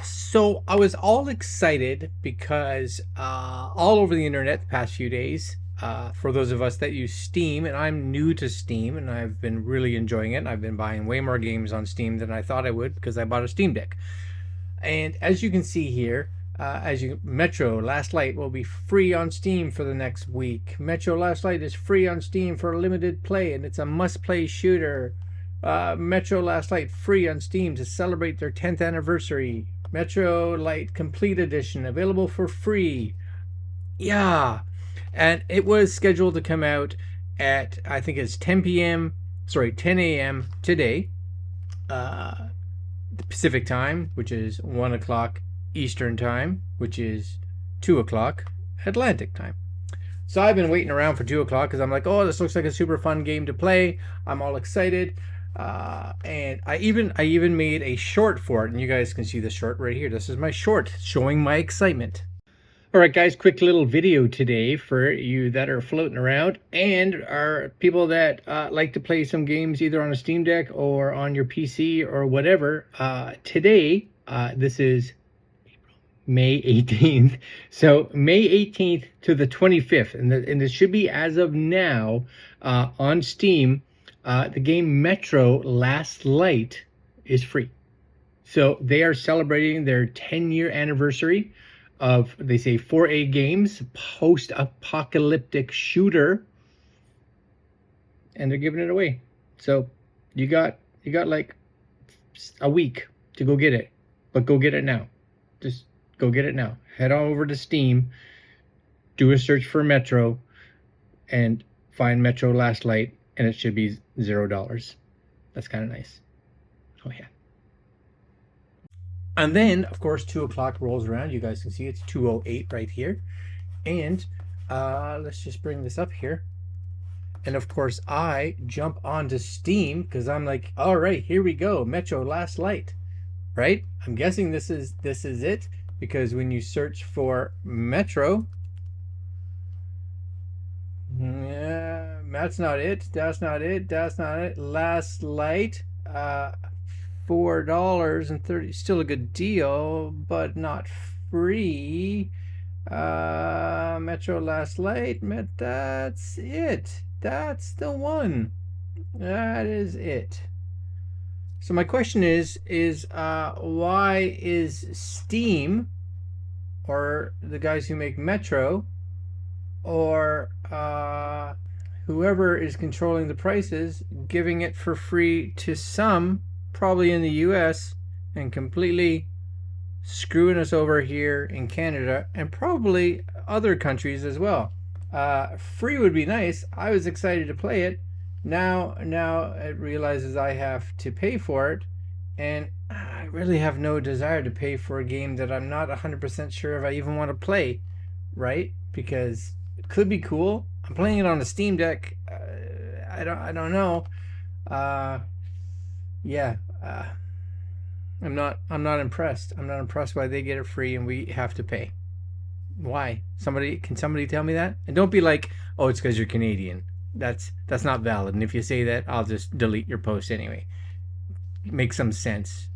So I was all excited because all over the internet the past few days, for those of us that use Steam, and I'm new to Steam, and I've been really enjoying it. I've been buying way more games on Steam than I thought I would because I bought a Steam Deck. And as you can see here, Metro Last Light will be free on Steam for the next week. Metro Last Light is free on Steam for a limited play, and it's a must-play shooter. Metro Last Light free on Steam to celebrate their 10th anniversary. Metro Light Complete Edition available for free. Yeah, and it was scheduled to come out at, I think it's 10 a.m. today, Pacific time, which is 1 o'clock Eastern time, which is 2 o'clock Atlantic time. So I've been waiting around for 2 o'clock because I'm like, oh, this looks like a super fun game to play. I'm all excited. And I even made a short for it, and you guys can see the short right here. This is my short showing my excitement. All right, guys, quick little video today for you that are floating around and are people that like to play some games either on a Steam Deck or on your PC or whatever. Today, this is May 18th. So May 18th to the 25th, and this should be as of now on Steam. The game Metro Last Light is free. So they are celebrating their 10-year anniversary of, they say, 4A Games, post-apocalyptic shooter, and they're giving it away. So you got like a week to go get it, but go get it now. Just go get it now. Head on over to Steam, do a search for Metro, and find Metro Last Light, and it should be $0. That's kind of nice. Oh yeah. And then, of course, 2 o'clock rolls around. You guys can see it's 2:08 right here. And let's just bring this up here. And of course, I jump onto Steam because I'm like, all right, here we go, Metro Last Light, right? I'm guessing this is it, because when you search for Metro, yeah, that's not it. That's not it. That's not it. Last Light. $4.30, still a good deal, but not free. Metro Last Light, that's it. That's the one. That is it. So my question is why is Steam, or the guys who make Metro, or whoever is controlling the prices, giving it for free to some, probably in the US, and completely screwing us over here in Canada and probably other countries as well? Free would be nice. I was excited to play it. Now it realizes I have to pay for it, and I really have no desire to pay for a game that I'm not 100% sure if I even want to play, right? Because it could be cool. I'm playing it on a Steam Deck. I don't know. Yeah, I'm not impressed. I'm not impressed why they get it free and we have to pay. Why? Can somebody tell me that? And don't be like, oh, it's because you're Canadian. That's not valid. And if you say that, I'll just delete your post anyway. Make some sense.